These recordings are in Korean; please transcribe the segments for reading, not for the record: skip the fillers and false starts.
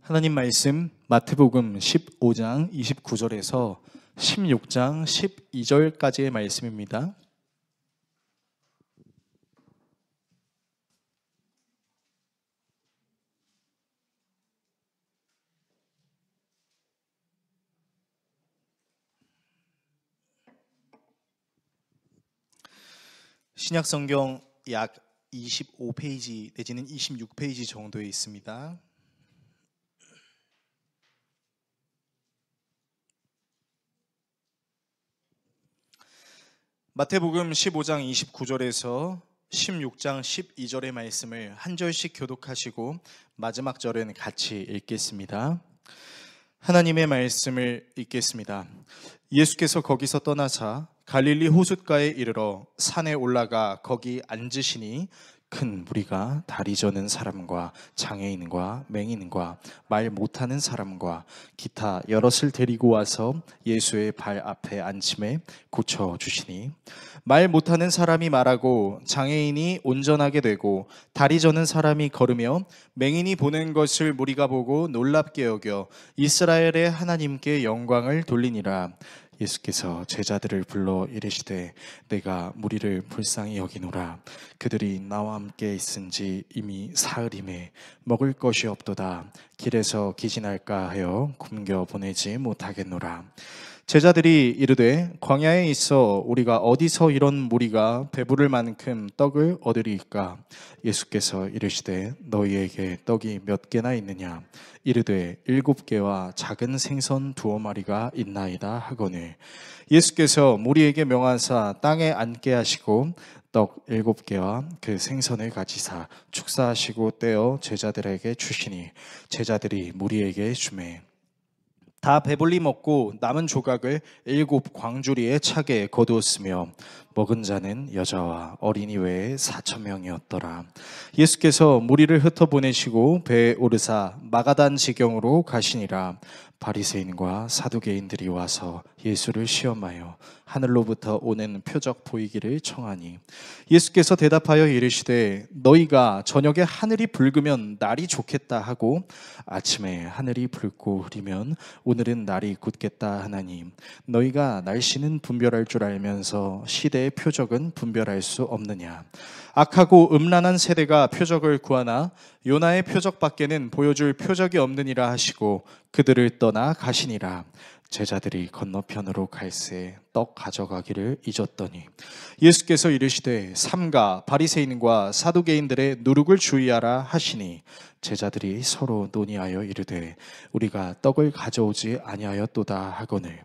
하나님 말씀 마태복음 15장 29절에서 16장 12절까지의 말씀입니다. 신약성경 약 25페이지 내지는 26페이지 정도에 있습니다. 마태복음 15장 29절에서 16장 12절의 말씀을 한 절씩 교독하시고 마지막 절은 같이 읽겠습니다. 하나님의 말씀을 읽겠습니다. 예수께서 거기서 떠나사 갈릴리 호숫가에 이르러 산에 올라가 거기 앉으시니 큰 무리가 다리 저는 사람과 장애인과 맹인과 말 못하는 사람과 기타 여럿을 데리고 와서 예수의 발 앞에 앉힘에 고쳐주시니 말 못하는 사람이 말하고 장애인이 온전하게 되고 다리 저는 사람이 걸으며 맹인이 보는 것을 무리가 보고 놀랍게 여겨 이스라엘의 하나님께 영광을 돌리니라. 예수께서 제자들을 불러 이르시되 내가 무리를 불쌍히 여기노라. 그들이 나와 함께 있은지 이미 사흘임에 먹을 것이 없도다. 길에서 기진할까 하여 굶겨 보내지 못하겠노라. 제자들이 이르되 광야에 있어 우리가 어디서 이런 무리가 배부를 만큼 떡을 얻으리이까? 예수께서 이르시되 너희에게 떡이 몇 개나 있느냐? 이르되 7개와 작은 생선 2마리가 있나이다 하거늘 예수께서 무리에게 명하사 땅에 앉게 하시고 떡 7개와 그 생선을 가지사 축사하시고 떼어 제자들에게 주시니 제자들이 무리에게 주매 다 배불리 먹고 남은 조각을 7 광주리에 차게 거두었으며 먹은 자는 여자와 어린이 외에 4,000명이었더라. 예수께서 무리를 흩어보내시고 배에 오르사 마가단 지경으로 가시니라. 바리새인과 사두개인들이 와서 예수를 시험하여 하늘로부터 오는 표적 보이기를 청하니 예수께서 대답하여 이르시되 너희가 저녁에 하늘이 붉으면 날이 좋겠다 하고 아침에 하늘이 붉고 흐리면 오늘은 날이 굳겠다 하나니 너희가 날씨는 분별할 줄 알면서 시대의 표적은 분별할 수 없느냐? 악하고 음란한 세대가 표적을 구하나 요나의 표적밖에는 보여줄 표적이 없느니라 하시고 그들을 떠나 가시니라. 제자들이 건너편으로 갈새 떡 가져가기를 잊었더니 예수께서 이르시되 삼가 바리새인과 사두개인들의 누룩을 주의하라 하시니 제자들이 서로 논의하여 이르되 우리가 떡을 가져오지 아니하였도다 하거늘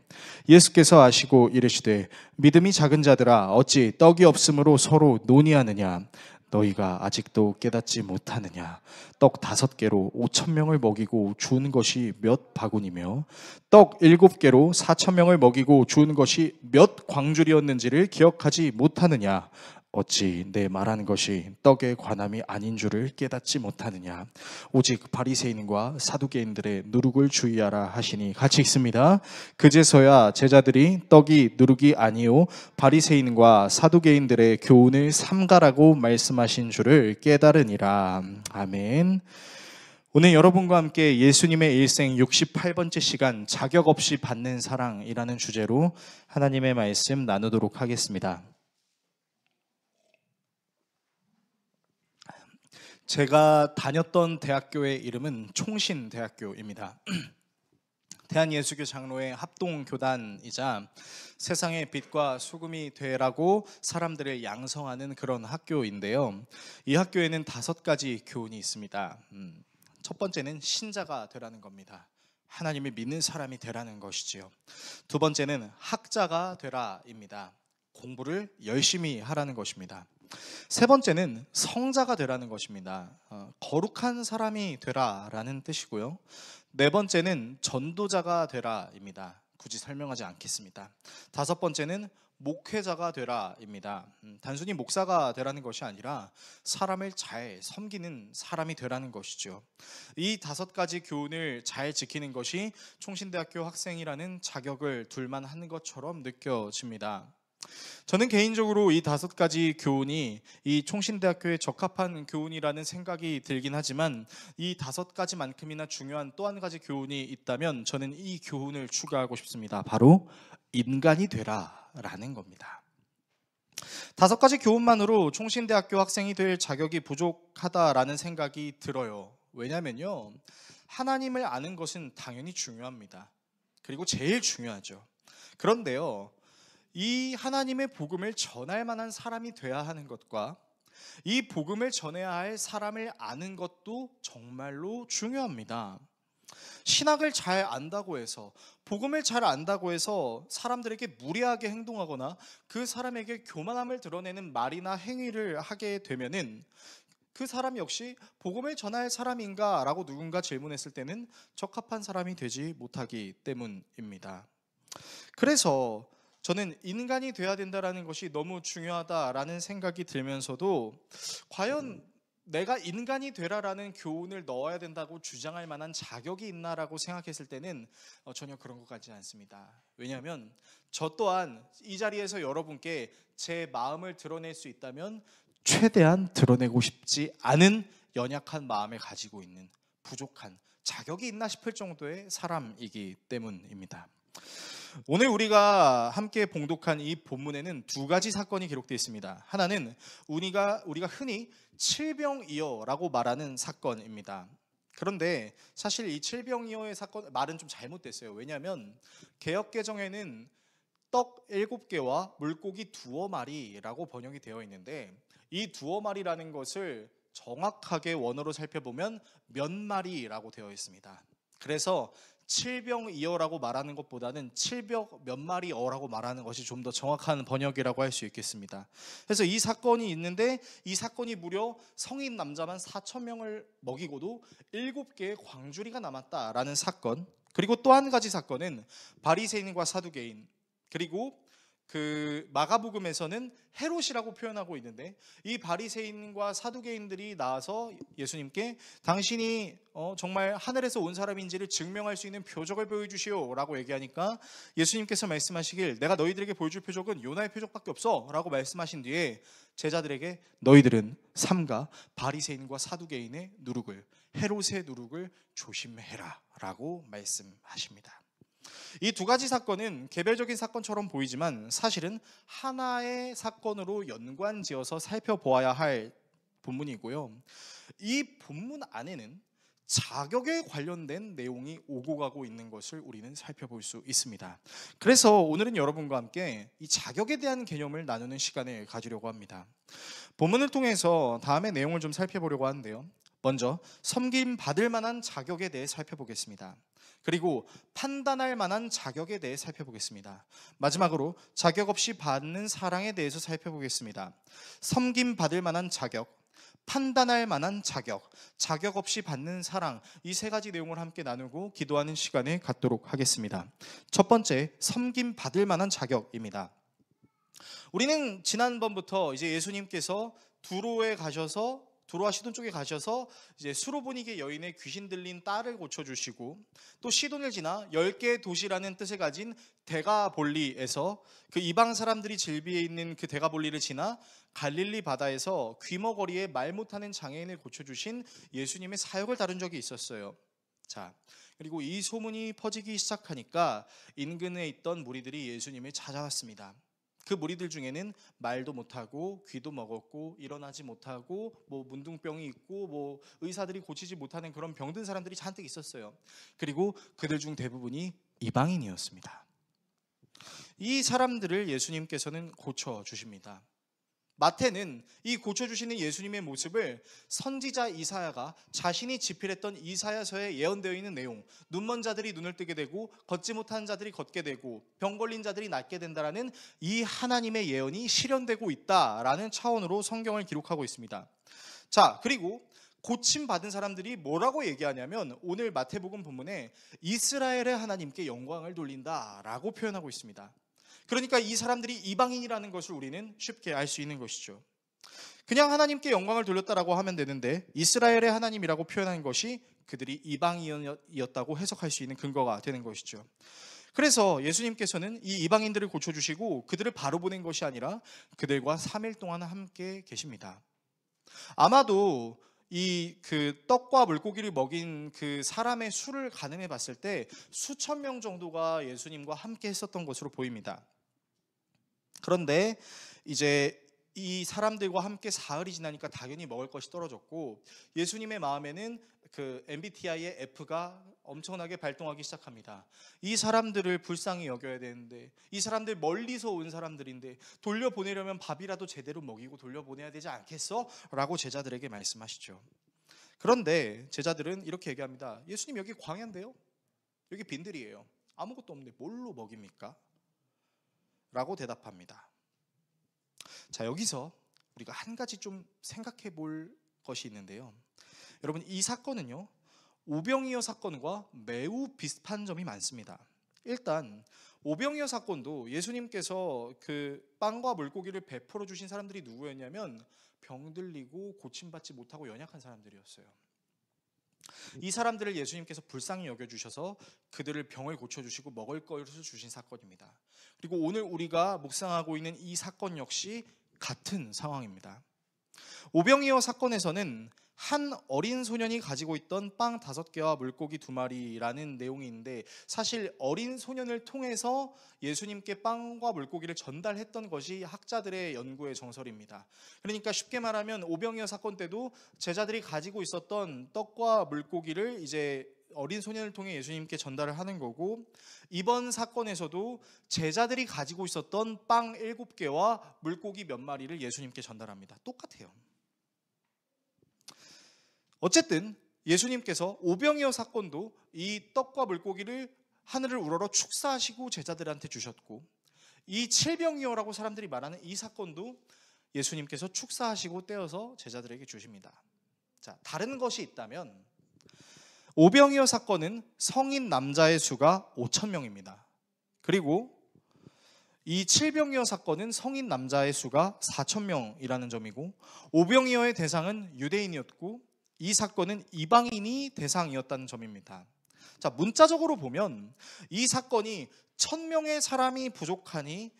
예수께서 아시고 이르시되 믿음이 작은 자들아 어찌 떡이 없으므로 서로 논의하느냐? 너희가 아직도 깨닫지 못하느냐? 떡 5개로 5,000명을 먹이고 주운 것이 몇 바구니며 떡 7개로 4,000명을 먹이고 주운 것이 몇 광줄이었는지를 기억하지 못하느냐? 어찌 내 말하는 것이 떡의 관함이 아닌 줄을 깨닫지 못하느냐? 오직 바리새인과 사두개인들의 누룩을 주의하라 하시니 같이 읽습니다. 그제서야 제자들이 떡이 누룩이 아니요 바리새인과 사두개인들의 교훈을 삼가라고 말씀하신 줄을 깨달으니라. 아멘. 오늘 여러분과 함께 예수님의 일생 68번째 시간 자격 없이 받는 사랑이라는 주제로 하나님의 말씀 나누도록 하겠습니다. 제가 다녔던 대학교의 이름은 총신대학교입니다. 대한예수교 장로회 합동교단이자 세상의 빛과 소금이 되라고 사람들을 양성하는 그런 학교인데요. 이 학교에는 5가지 교훈이 있습니다. 첫 번째는 신자가 되라는 겁니다. 하나님을 믿는 사람이 되라는 것이지요. 두 번째는 학자가 되라입니다. 공부를 열심히 하라는 것입니다. 세 번째는 성자가 되라는 것입니다. 거룩한 사람이 되라라는 뜻이고요. 네 번째는 전도자가 되라입니다. 굳이 설명하지 않겠습니다. 다섯 번째는 목회자가 되라입니다. 단순히 목사가 되라는 것이 아니라 사람을 잘 섬기는 사람이 되라는 것이죠. 이 5가지 교훈을 잘 지키는 것이 총신대학교 학생이라는 자격을 둘만 하는 것처럼 느껴집니다. 저는 개인적으로 이 5가지 교훈이 이 총신대학교에 적합한 교훈이라는 생각이 들긴 하지만 이 5가지만큼이나 중요한 또 한 가지 교훈이 있다면 저는 이 교훈을 추가하고 싶습니다. 바로 인간이 되라 라는 겁니다. 5가지 교훈만으로 총신대학교 학생이 될 자격이 부족하다라는 생각이 들어요. 왜냐면요, 하나님을 아는 것은 당연히 중요합니다. 그리고 제일 중요하죠. 그런데요, 이 하나님의 복음을 전할 만한 사람이 돼야 하는 것과 이 복음을 전해야 할 사람을 아는 것도 정말로 중요합니다. 신학을 잘 안다고 해서, 복음을 잘 안다고 해서 사람들에게 무례하게 행동하거나 그 사람에게 교만함을 드러내는 말이나 행위를 하게 되면은 그 사람 역시 복음을 전할 사람인가 라고 누군가 질문했을 때는 적합한 사람이 되지 못하기 때문입니다. 그래서 저는 인간이 돼야 된다는 것이 너무 중요하다라는 생각이 들면서도 과연 내가 인간이 되라라는 교훈을 넣어야 된다고 주장할 만한 자격이 있나라고 생각했을 때는 전혀 그런 것 같지 않습니다. 왜냐하면 저 또한 이 자리에서 여러분께 제 마음을 드러낼 수 있다면 최대한 드러내고 싶지 않은 연약한 마음을 가지고 있는, 부족한, 자격이 있나 싶을 정도의 사람이기 때문입니다. 오늘 우리가 함께 봉독한 이 본문에는 2가지 사건이 기록되어 있습니다. 하나는 우리가 흔히 칠병이어라고 말하는 사건입니다. 그런데 사실 이 칠병이어의 사건 말은 좀 잘못됐어요. 왜냐하면 개역개정에는 떡 7개와 물고기 2어마리라고 번역이 되어 있는데 이 2어마리라는 것을 정확하게 원어로 살펴보면 몇 마리라고 되어 있습니다. 그래서 칠병이어라고 말하는 것보다는 칠벽 몇 마리어라고 말하는 것이 좀 더 정확한 번역이라고 할 수 있겠습니다. 그래서 이 사건이 있는데 이 사건이 무려 성인 남자만 4,000명을 먹이고도 7개의 광주리가 남았다라는 사건, 그리고 또 한 가지 사건은 바리새인과 사두개인, 그리고 그 마가복음에서는 헤롯이라고 표현하고 있는데 이 바리새인과 사두개인들이 나와서 예수님께 당신이 정말 하늘에서 온 사람인지를 증명할 수 있는 표적을 보여주시오 라고 얘기하니까 예수님께서 말씀하시길 내가 너희들에게 보여줄 표적은 요나의 표적밖에 없어 라고 말씀하신 뒤에 제자들에게 너희들은 삼가 바리새인과 사두개인의 누룩을, 헤롯의 누룩을 조심해라 라고 말씀하십니다. 이 2가지 사건은 개별적인 사건처럼 보이지만 사실은 하나의 사건으로 연관지어서 살펴보아야 할 본문이고요. 이 본문 안에는 자격에 관련된 내용이 오고 가고 있는 것을 우리는 살펴볼 수 있습니다. 그래서 오늘은 여러분과 함께 이 자격에 대한 개념을 나누는 시간을 가지려고 합니다. 본문을 통해서 다음의 내용을 좀 살펴보려고 하는데요. 먼저 섬김 받을 만한 자격에 대해 살펴보겠습니다. 그리고 판단할 만한 자격에 대해 살펴보겠습니다. 마지막으로 자격 없이 받는 사랑에 대해서 살펴보겠습니다. 섬김 받을 만한 자격, 판단할 만한 자격, 자격 없이 받는 사랑, 이 3가지 내용을 함께 나누고 기도하는 시간을 갖도록 하겠습니다. 첫 번째, 섬김 받을 만한 자격입니다. 우리는 지난번부터 이제 예수님께서 두로와 시돈 쪽에 가셔서 이제 수로보니게 여인의 귀신 들린 딸을 고쳐주시고 또 시돈을 지나 10개의 도시라는 뜻을 가진 데가볼리에서 그 이방 사람들이 즐비해 있는 그 데가볼리를 지나 갈릴리 바다에서 귀머거리에 말 못하는 장애인을 고쳐주신 예수님의 사역을 다룬 적이 있었어요. 자, 그리고 이 소문이 퍼지기 시작하니까 인근에 있던 무리들이 예수님을 찾아왔습니다. 그 무리들 중에는 말도 못하고 귀도 먹었고 일어나지 못하고 뭐 문둥병이 있고 뭐 의사들이 고치지 못하는 그런 병든 사람들이 잔뜩 있었어요. 그리고 그들 중 대부분이 이방인이었습니다. 이 사람들을 예수님께서는 고쳐주십니다. 마태는 이 고쳐주시는 예수님의 모습을 선지자 이사야가 자신이 집필했던 이사야서에 예언되어 있는 내용, 눈먼 자들이 눈을 뜨게 되고 걷지 못하는 자들이 걷게 되고 병 걸린 자들이 낫게 된다라는 이 하나님의 예언이 실현되고 있다라는 차원으로 성경을 기록하고 있습니다. 자, 그리고 고침받은 사람들이 뭐라고 얘기하냐면 오늘 마태복음 본문에 이스라엘의 하나님께 영광을 돌린다라고 표현하고 있습니다. 그러니까 이 사람들이 이방인이라는 것을 우리는 쉽게 알 수 있는 것이죠. 그냥 하나님께 영광을 돌렸다라고 하면 되는데 이스라엘의 하나님이라고 표현한 것이 그들이 이방인이었다고 해석할 수 있는 근거가 되는 것이죠. 그래서 예수님께서는 이 이방인들을 고쳐주시고 그들을 바로 보낸 것이 아니라 그들과 3일 동안 함께 계십니다. 아마도 이 그 떡과 물고기를 먹인 그 사람의 수를 가늠해 봤을 때 수천 명 정도가 예수님과 함께 했었던 것으로 보입니다. 그런데 이제 이 사람들과 함께 사흘이 지나니까 당연히 먹을 것이 떨어졌고, 예수님의 마음에는 그 MBTI의 F가 엄청나게 발동하기 시작합니다. 이 사람들을 불쌍히 여겨야 되는데, 이 사람들 멀리서 온 사람들인데 돌려보내려면 밥이라도 제대로 먹이고 돌려보내야 되지 않겠어? 라고 제자들에게 말씀하시죠. 그런데 제자들은 이렇게 얘기합니다. 예수님, 여기 광야인데요? 여기 빈들이에요. 아무것도 없는데 뭘로 먹입니까? 라고 대답합니다. 자, 여기서 우리가 한 가지 좀 생각해 볼 것이 있는데요. 여러분, 이 사건은요, 오병이어 사건과 매우 비슷한 점이 많습니다. 일단 오병이어 사건도 예수님께서 그 빵과 물고기를 베풀어 주신 사람들이 누구였냐면 병들리고 고침받지 못하고 연약한 사람들이었어요. 이 사람들을 예수님께서 불쌍히 여겨주셔서 그들을 병을 고쳐주시고 먹을 것을 주신 사건입니다. 그리고 오늘 우리가 묵상하고 있는 이 사건 역시 같은 상황입니다. 오병이어 사건에서는 한 어린 소년이 가지고 있던 빵 5개와 물고기 2마리라는 내용이 있는데, 사실 어린 소년을 통해서 예수님께 빵과 물고기를 전달했던 것이 학자들의 연구의 정설입니다. 그러니까 쉽게 말하면 오병이어 사건 때도 제자들이 가지고 있었던 떡과 물고기를 이제 어린 소년을 통해 예수님께 전달을 하는 거고, 이번 사건에서도 제자들이 가지고 있었던 빵 7개와 물고기 몇 마리를 예수님께 전달합니다. 똑같아요. 어쨌든 예수님께서 오병이어 사건도 이 떡과 물고기를 하늘을 우러러 축사하시고 제자들한테 주셨고, 이 칠병이어라고 사람들이 말하는 이 사건도 예수님께서 축사하시고 떼어서 제자들에게 주십니다. 자, 다른 것이 있다면 오병이어 사건은 성인 남자의 수가 5,000명입니다. 그리고 이 칠병이어 사건은 성인 남자의 수가 4,000명이라는 점이고, 오병이어의 대상은 유대인이었고 이 사건은 이방인이 대상이었다는 점입니다. 자, 문자적으로 보면 이 사건이 1,000명의 사람이 부족하니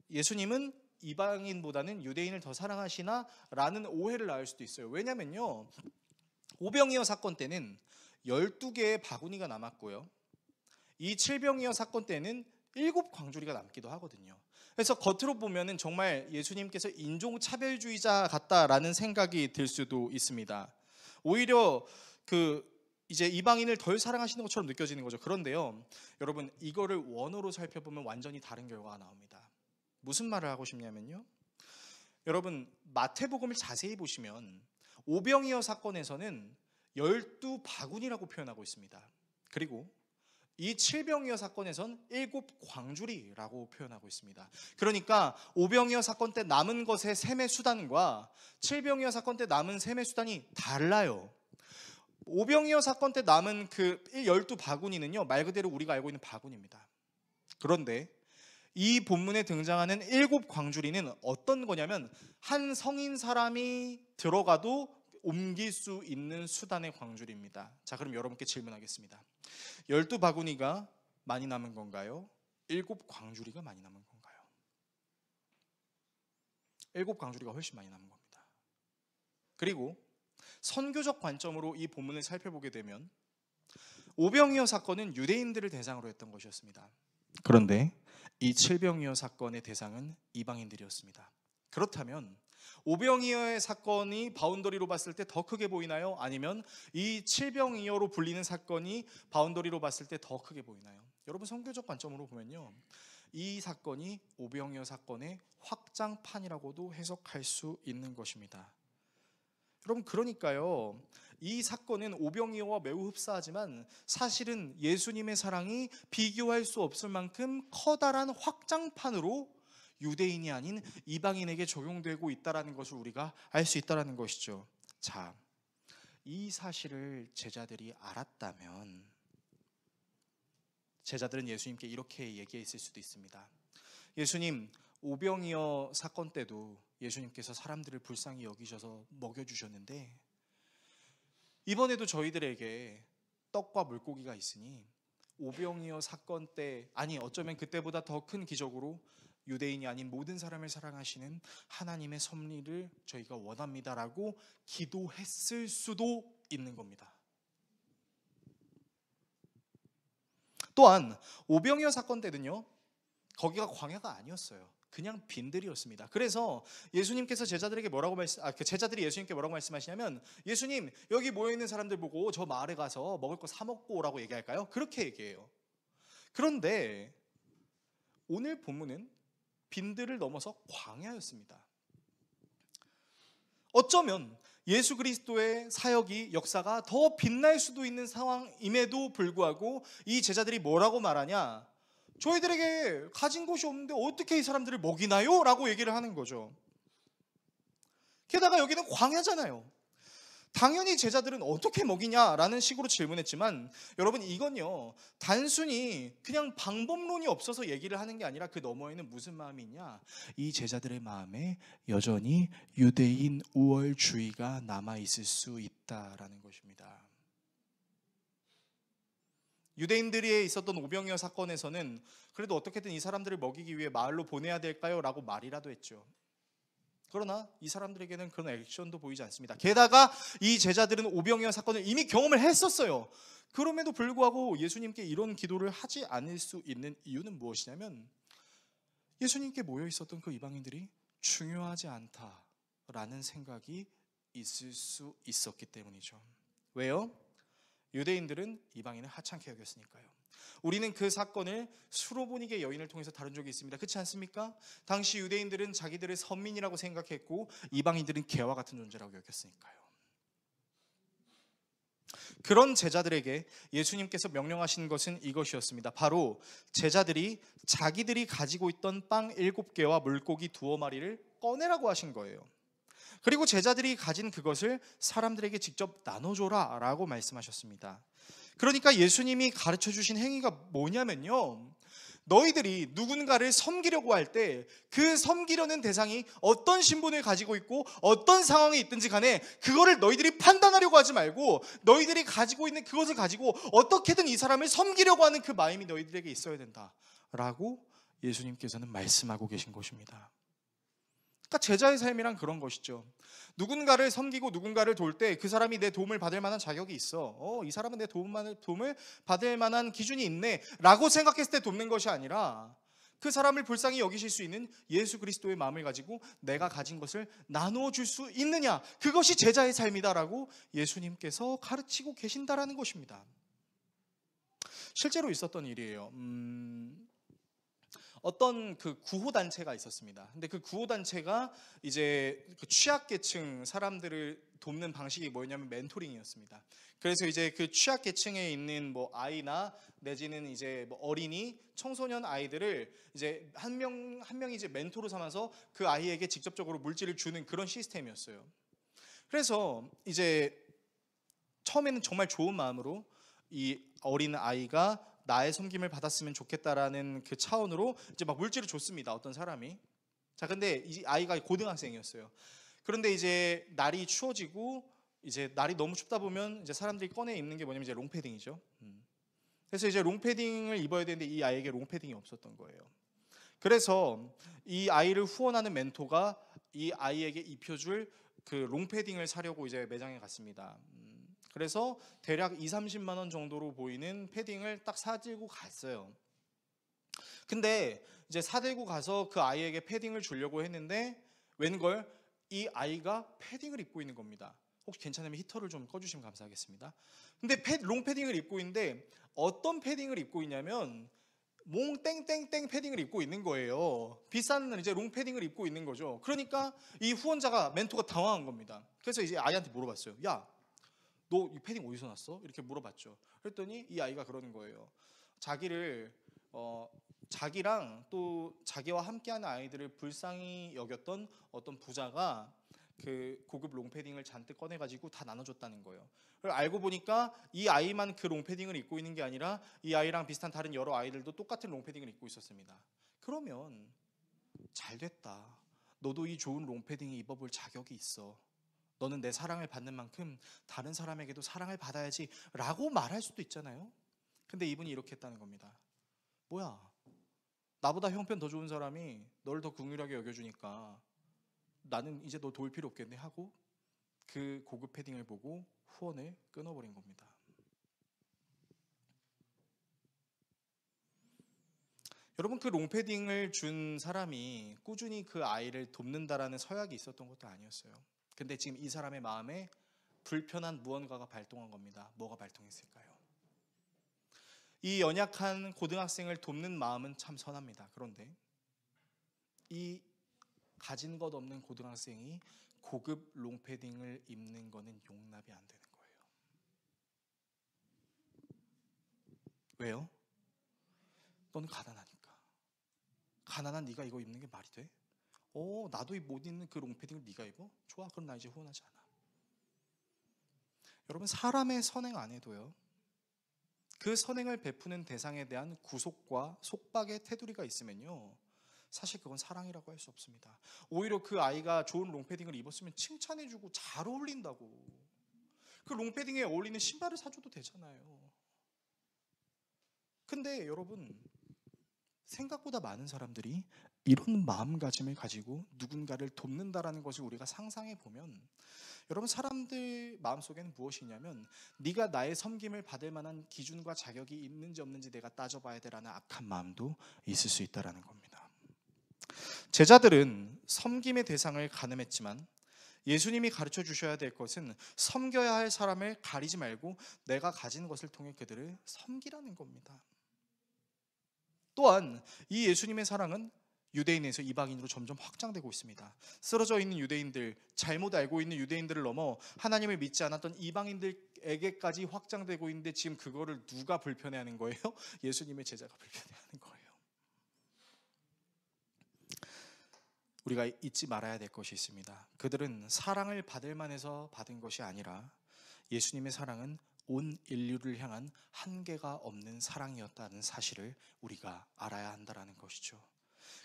예수님은 이방인보다는 유대인을 더 사랑하시나? 라는 오해를 낳을 수도 있어요. 왜냐면요, 오병이어 사건 때는 12개의 바구니가 남았고요, 이 칠병이어 사건 때는 7광주리가 남기도 하거든요. 그래서 겉으로 보면은 정말 예수님께서 인종차별주의자 같다라는 생각이 들 수도 있습니다. 오히려 이제 이방인을 덜 사랑하시는 것처럼 느껴지는 거죠. 그런데요, 여러분, 이거를 원어로 살펴보면 완전히 다른 결과가 나옵니다. 무슨 말을 하고 싶냐면요, 여러분, 마태복음을 자세히 보시면 오병이어 사건에서는 12바구니라고 표현하고 있습니다. 그리고 이 칠병이어 사건에선 7광주리라고 표현하고 있습니다. 그러니까 오병이어 사건 때 남은 것의 셈의 수단과 칠병이어 사건 때 남은 셈의 수단이 달라요. 오병이어 사건 때 남은 그 12바구니는요, 말 그대로 우리가 알고 있는 바구니입니다. 그런데 이 본문에 등장하는 7광주리는 어떤 거냐면 한 성인 사람이 들어가도 옮길 수 있는 수단의 광주리입니다. 자, 그럼 여러분께 질문하겠습니다. 12바구니가 많이 남은 건가요? 7광주리가 많이 남은 건가요? 7광주리가 훨씬 많이 남은 겁니다. 그리고 선교적 관점으로 이 본문을 살펴보게 되면 오병이어 사건은 유대인들을 대상으로 했던 것이었습니다. 그런데 이 칠병이어 사건의 대상은 이방인들이었습니다. 그렇다면 오병이어의 사건이 바운더리로 봤을 때 더 크게 보이나요? 아니면 이 칠병이어로 불리는 사건이 바운더리로 봤을 때 더 크게 보이나요? 여러분, 선교적 관점으로 보면요, 이 사건이 오병이어 사건의 확장판이라고도 해석할 수 있는 것입니다. 여러분, 그러니까요, 이 사건은 오병이어와 매우 흡사하지만 사실은 예수님의 사랑이 비교할 수 없을 만큼 커다란 확장판으로 유대인이 아닌 이방인에게 적용되고 있다는 것을 우리가 알 수 있다는 것이죠. 자, 이 사실을 제자들이 알았다면 제자들은 예수님께 이렇게 얘기했을 수도 있습니다. 예수님, 오병이어 사건 때도 예수님께서 사람들을 불쌍히 여기셔서 먹여주셨는데 이번에도 저희들에게 떡과 물고기가 있으니 오병이어 사건 때, 아니 어쩌면 그때보다 더 큰 기적으로 유대인이 아닌 모든 사람을 사랑하시는 하나님의 섭리를 저희가 원합니다라고 기도했을 수도 있는 겁니다. 또한 오병이어 사건 때는요, 거기가 광야가 아니었어요. 그냥 빈들이었습니다. 그래서 예수님께서 제자들에게 제자들이 예수님께 뭐라고 말씀하시냐면, 예수님 여기 모여 있는 사람들 보고 저 마을에 가서 먹을 거 사 먹고 오라고 얘기할까요? 그렇게 얘기해요. 그런데 오늘 본문은 빈들을 넘어서 광야였습니다. 어쩌면 예수 그리스도의 사역이, 역사가 더 빛날 수도 있는 상황임에도 불구하고 이 제자들이 뭐라고 말하냐, 저희들에게 가진 것이 없는데 어떻게 이 사람들을 먹이나요? 라고 얘기를 하는 거죠. 게다가 여기는 광야잖아요. 당연히 제자들은 어떻게 먹이냐라는 식으로 질문했지만, 여러분 이건요, 단순히 그냥 방법론이 없어서 얘기를 하는 게 아니라 그 너머에는 무슨 마음이 있냐, 이 제자들의 마음에 여전히 유대인 우월주의가 남아있을 수 있다라는 것입니다. 유대인들이 있었던 오병이어 사건에서는 그래도 어떻게든 이 사람들을 먹이기 위해 마을로 보내야 될까요? 라고 말이라도 했죠. 그러나 이 사람들에게는 그런 액션도 보이지 않습니다. 게다가 이 제자들은 오병이어 사건을 이미 경험을 했었어요. 그럼에도 불구하고 예수님께 이런 기도를 하지 않을 수 있는 이유는 무엇이냐면, 예수님께 모여 있었던 그 이방인들이 중요하지 않다라는 생각이 있을 수 있었기 때문이죠. 왜요? 유대인들은 이방인을 하찮게 여겼으니까요. 우리는 그 사건을 수로보니게 여인을 통해서 다룬 적이 있습니다. 그렇지 않습니까? 당시 유대인들은 자기들을 선민이라고 생각했고 이방인들은 개와 같은 존재라고 여겼으니까요. 그런 제자들에게 예수님께서 명령하신 것은 이것이었습니다. 바로 제자들이 자기들이 가지고 있던 빵 7개와 물고기 2마리를 꺼내라고 하신 거예요. 그리고 제자들이 가진 그것을 사람들에게 직접 나눠줘라 라고 말씀하셨습니다. 그러니까 예수님이 가르쳐 주신 행위가 뭐냐면요, 너희들이 누군가를 섬기려고 할 때 그 섬기려는 대상이 어떤 신분을 가지고 있고 어떤 상황에 있든지 간에 그거를 너희들이 판단하려고 하지 말고, 너희들이 가지고 있는 그것을 가지고 어떻게든 이 사람을 섬기려고 하는 그 마음이 너희들에게 있어야 된다라고 예수님께서는 말씀하고 계신 것입니다. 그러니까 제자의 삶이란 그런 것이죠. 누군가를 섬기고 누군가를 도울 때 그 사람이 내 도움을 받을 만한 자격이 있어, 이 사람은 내 도움을 받을 만한 기준이 있네 라고 생각했을 때 돕는 것이 아니라, 그 사람을 불쌍히 여기실 수 있는 예수 그리스도의 마음을 가지고 내가 가진 것을 나누어 줄 수 있느냐, 그것이 제자의 삶이다라고 예수님께서 가르치고 계신다라는 것입니다. 실제로 있었던 일이에요. 어떤 그 구호단체가 있었습니다. 근데 그 구호단체가 이제 그 취약계층 사람들을 돕는 방식이 뭐였냐면 멘토링이었습니다. 그래서 이제 그 취약계층에 있는 뭐 아이나 내지는 이제 뭐 어린이, 청소년 아이들을 이제 한 명이 이제 멘토로 삼아서 그 아이에게 직접적으로 물질을 주는 그런 시스템이었어요. 그래서 이제 처음에는 정말 좋은 마음으로 이 어린 아이가 나의 섬김을 받았으면 좋겠다라는 그 차원으로 이제 막 물질을 줬습니다. 어떤 사람이. 자, 근데 이 아이가 고등학생이었어요. 그런데 이제 날이 추워지고 이제 날이 너무 춥다 보면 이제 사람들이 꺼내 입는 게 뭐냐면 이제 롱패딩이죠. 그래서 이제 롱패딩을 입어야 되는데 이 아이에게 롱패딩이 없었던 거예요. 그래서 이 아이를 후원하는 멘토가 이 아이에게 입혀줄 그 롱패딩을 사려고 이제 매장에 갔습니다. 그래서 대략 20-30만 원 정도로 보이는 패딩을 딱 사들고 갔어요. 근데 이제 사들고 가서 그 아이에게 패딩을 주려고 했는데 웬걸 이 아이가 패딩을 입고 있는 겁니다. 혹시 괜찮으면 히터를 좀 꺼주시면 감사하겠습니다. 근데 롱패딩을 입고 있는데 어떤 패딩을 입고 있냐면 몽 땡땡땡 패딩을 입고 있는 거예요. 비싼 이제 롱패딩을 입고 있는 거죠. 그러니까 이 후원자가, 멘토가 당황한 겁니다. 그래서 이제 아이한테 물어봤어요. 야, 너 이 패딩 어디서 났어? 이렇게 물어봤죠. 그랬더니 이 아이가 그러는 거예요. 자기랑 또 자기와 함께하는 아이들을 불쌍히 여겼던 어떤 부자가 그 고급 롱패딩을 잔뜩 꺼내가지고 다 나눠줬다는 거예요. 알고 보니까 이 아이만 그 롱패딩을 입고 있는 게 아니라 이 아이랑 비슷한 다른 여러 아이들도 똑같은 롱패딩을 입고 있었습니다. 그러면 잘됐다. 너도 이 좋은 롱패딩을 입어볼 자격이 있어. 너는 내 사랑을 받는 만큼 다른 사람에게도 사랑을 받아야지 라고 말할 수도 있잖아요. 근데 이분이 이렇게 했다는 겁니다. 뭐야, 나보다 형편 더 좋은 사람이 널 더 긍휼하게 여겨주니까 나는 이제 너 도울 필요 없겠네 하고 그 고급 패딩을 보고 후원을 끊어버린 겁니다. 여러분, 그 롱패딩을 준 사람이 꾸준히 그 아이를 돕는다라는 서약이 있었던 것도 아니었어요. 근데 지금 이 사람의 마음에 불편한 무언가가 발동한 겁니다. 뭐가 발동했을까요? 이 연약한 고등학생을 돕는 마음은 참 선합니다. 그런데 이 가진 것 없는 고등학생이 고급 롱패딩을 입는 거는 용납이 안 되는 거예요. 왜요? 너는 가난하니까. 가난한 네가 이거 입는 게 말이 돼? 나도 못 입는 그 롱패딩을 네가 입어? 좋아, 그럼 나 이제 후원하지 않아. 여러분, 사람의 선행 안 해도요, 그 선행을 베푸는 대상에 대한 구속과 속박의 테두리가 있으면요, 사실 그건 사랑이라고 할 수 없습니다. 오히려 그 아이가 좋은 롱패딩을 입었으면 칭찬해주고 잘 어울린다고, 그 롱패딩에 어울리는 신발을 사줘도 되잖아요. 근데 여러분, 생각보다 많은 사람들이 이런 마음가짐을 가지고 누군가를 돕는다라는 것을 우리가 상상해 보면, 여러분, 사람들 마음속에는 무엇이 있냐면, 네가 나의 섬김을 받을 만한 기준과 자격이 있는지 없는지 내가 따져봐야 되라는 악한 마음도 있을 수 있다는 겁니다. 제자들은 섬김의 대상을 가늠했지만 예수님이 가르쳐 주셔야 될 것은 섬겨야 할 사람을 가리지 말고 내가 가진 것을 통해 그들을 섬기라는 겁니다. 또한 이 예수님의 사랑은 유대인에서 이방인으로 점점 확장되고 있습니다. 쓰러져 있는 유대인들, 잘못 알고 있는 유대인들을 넘어 하나님을 믿지 않았던 이방인들에게까지 확장되고 있는데, 지금 그거를 누가 불편해하는 거예요? 예수님의 제자가 불편해하는 거예요. 우리가 잊지 말아야 될 것이 있습니다. 그들은 사랑을 받을 만해서 받은 것이 아니라 예수님의 사랑은 온 인류를 향한 한계가 없는 사랑이었다는 사실을 우리가 알아야 한다는 것이죠.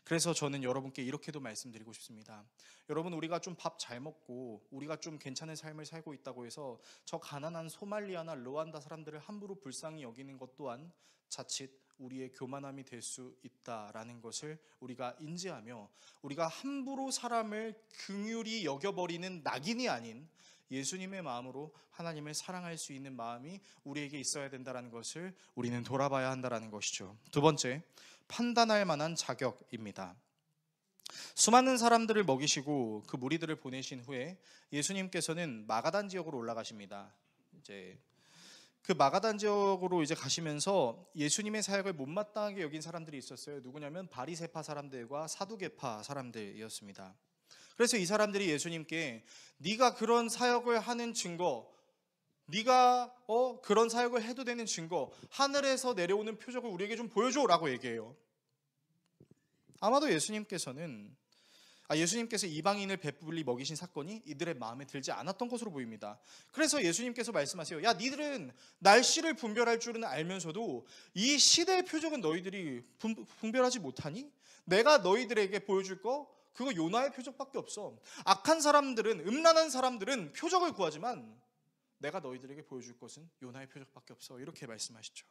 그래서 저는 여러분께 이렇게도 말씀드리고 싶습니다. 여러분, 우리가 좀 밥 잘 먹고 우리가 좀 괜찮은 삶을 살고 있다고 해서 저 가난한 소말리아나 르완다 사람들을 함부로 불쌍히 여기는 것 또한 자칫 우리의 교만함이 될 수 있다라는 것을 우리가 인지하며, 우리가 함부로 사람을 긍휼히 여겨버리는 낙인이 아닌 예수님의 마음으로 하나님을 사랑할 수 있는 마음이 우리에게 있어야 된다는 것을 우리는 돌아봐야 한다는 것이죠. 두 번째, 판단할 만한 자격입니다. 수많은 사람들을 먹이시고 그 무리들을 보내신 후에 예수님께서는 마가단 지역으로 올라가십니다. 이제 그 마가단 지역으로 이제 가시면서 예수님의 사역을 못마땅하게 여긴 사람들이 있었어요. 누구냐면 바리새파 사람들과 사두개파 사람들이었습니다. 그래서 이 사람들이 예수님께 네가 그런 사역을 하는 증거, 네가 그런 사역을 해도 되는 증거, 하늘에서 내려오는 표적을 우리에게 좀 보여줘라고 얘기해요. 아마도 예수님께서 이방인을 배불리 먹이신 사건이 이들의 마음에 들지 않았던 것으로 보입니다. 그래서 예수님께서 말씀하세요. 야, 니들은 날씨를 분별할 줄은 알면서도 이 시대의 표적은 너희들이 분별하지 못하니? 내가 너희들에게 보여줄 거 그거 요나의 표적밖에 없어. 악한 사람들은, 음란한 사람들은 표적을 구하지만 내가 너희들에게 보여줄 것은 요나의 표적밖에 없어. 이렇게 말씀하시죠.